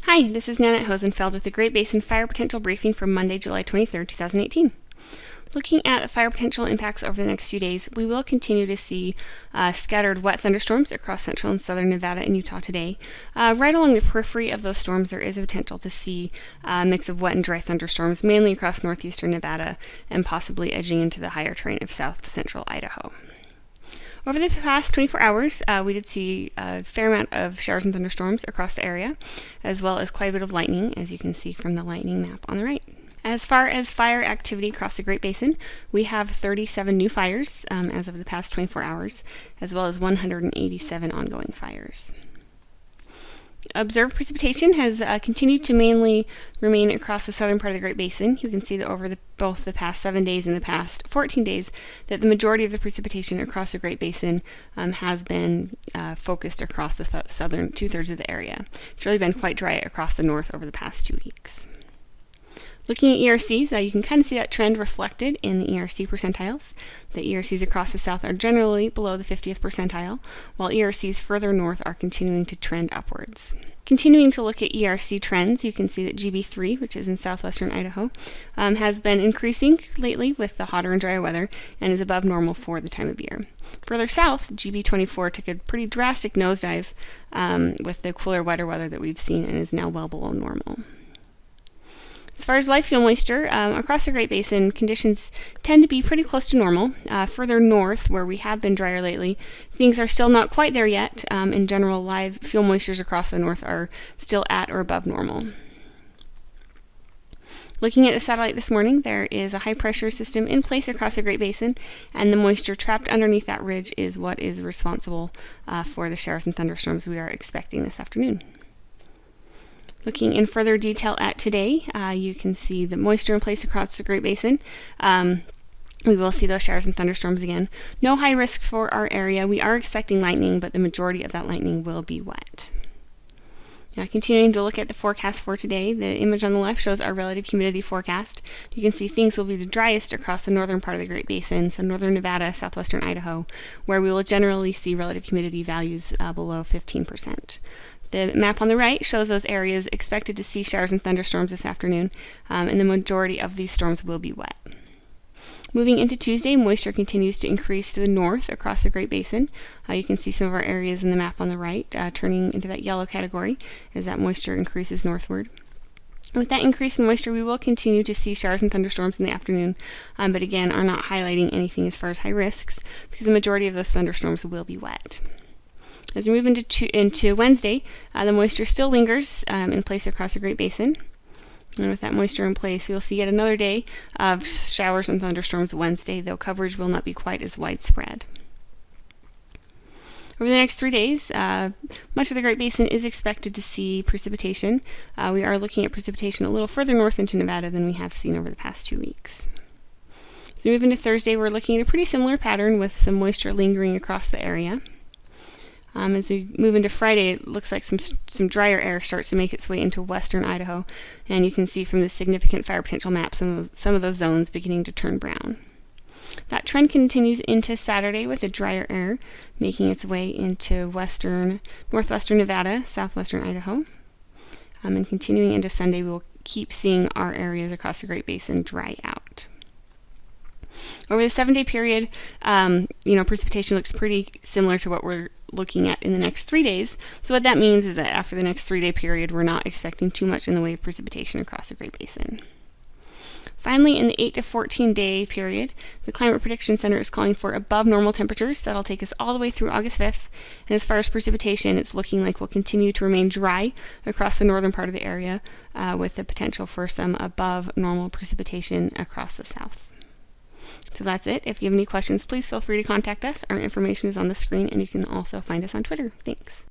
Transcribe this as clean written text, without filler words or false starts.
Hi, this is Nanette Hosenfeld with the Great Basin Fire Potential Briefing for Monday, July 23, 2018. Looking at fire potential impacts over the next few days, we will continue to see scattered wet thunderstorms across central and southern Nevada and Utah today. Right along the periphery of those storms, there is a potential to see a mix of wet and dry thunderstorms, mainly across northeastern Nevada and possibly edging into the higher terrain of south central Idaho. Over the past 24 hours, we did see a fair amount of showers and thunderstorms across the area, as well as quite a bit of lightning, as you can see from the lightning map on the right. As far as fire activity across the Great Basin, we have 37 new fires as of the past 24 hours, as well as 187 ongoing fires. Observed precipitation has continued to mainly remain across the southern part of the Great Basin. You can see that over both the past 7 days and the past 14 days that the majority of the precipitation across the Great Basin has been focused across the southern two-thirds of the area. It's really been quite dry across the north over the past 2 weeks. Looking at ERCs, you can kind of see that trend reflected in the ERC percentiles. The ERCs across the south are generally below the 50th percentile, while ERCs further north are continuing to trend upwards. Continuing to look at ERC trends, you can see that GB3, which is in southwestern Idaho, has been increasing lately with the hotter and drier weather and is above normal for the time of year. Further south, GB24 took a pretty drastic nosedive with the cooler, wetter weather that we've seen and is now well below normal. As far as live fuel moisture, across the Great Basin, conditions tend to be pretty close to normal. Further north, where we have been drier lately, things are still not quite there yet. In general, live fuel moistures across the north are still at or above normal. Looking at the satellite this morning, there is a high-pressure system in place across the Great Basin, and the moisture trapped underneath that ridge is what is responsible for the showers and thunderstorms we are expecting this afternoon. Looking in further detail at today, you can see the moisture in place across the Great Basin. We will see those showers and thunderstorms again. No high risk for our area. We are expecting lightning, but the majority of that lightning will be wet. Now, continuing to look at the forecast for today, the image on the left shows our relative humidity forecast. You can see things will be the driest across the northern part of the Great Basin, so northern Nevada, southwestern Idaho, where we will generally see relative humidity values below 15%. The map on the right shows those areas expected to see showers and thunderstorms this afternoon, and the majority of these storms will be wet. Moving into Tuesday, moisture continues to increase to the north across the Great Basin. You can see some of our areas in the map on the right turning into that yellow category as that moisture increases northward. With that increase in moisture, we will continue to see showers and thunderstorms in the afternoon, but again are not highlighting anything as far as high risks because the majority of those thunderstorms will be wet. As we move into Wednesday, the moisture still lingers in place across the Great Basin. And with that moisture in place, we'll see yet another day of showers and thunderstorms Wednesday, though coverage will not be quite as widespread. Over the next 3 days, much of the Great Basin is expected to see precipitation. We are looking at precipitation a little further north into Nevada than we have seen over the past 2 weeks. As we move into Thursday, we're looking at a pretty similar pattern with some moisture lingering across the area. As we move into Friday, it looks like some drier air starts to make its way into western Idaho, and you can see from the significant fire potential map some of those zones beginning to turn brown. That trend continues into Saturday with the drier air making its way into northwestern Nevada, southwestern Idaho, and continuing into Sunday, we will keep seeing our areas across the Great Basin dry out. Over the 7-day period, precipitation looks pretty similar to what we're looking at in the next 3 days. So what that means is that after the next 3-day period, we're not expecting too much in the way of precipitation across the Great Basin. Finally, in the 8 to 14-day period, the Climate Prediction Center is calling for above normal temperatures. That'll take us all the way through August 5th. And as far as precipitation, it's looking like we'll continue to remain dry across the northern part of the area with the potential for some above normal precipitation across the south. So that's it. If you have any questions, please feel free to contact us. Our information is on the screen, and you can also find us on Twitter. Thanks.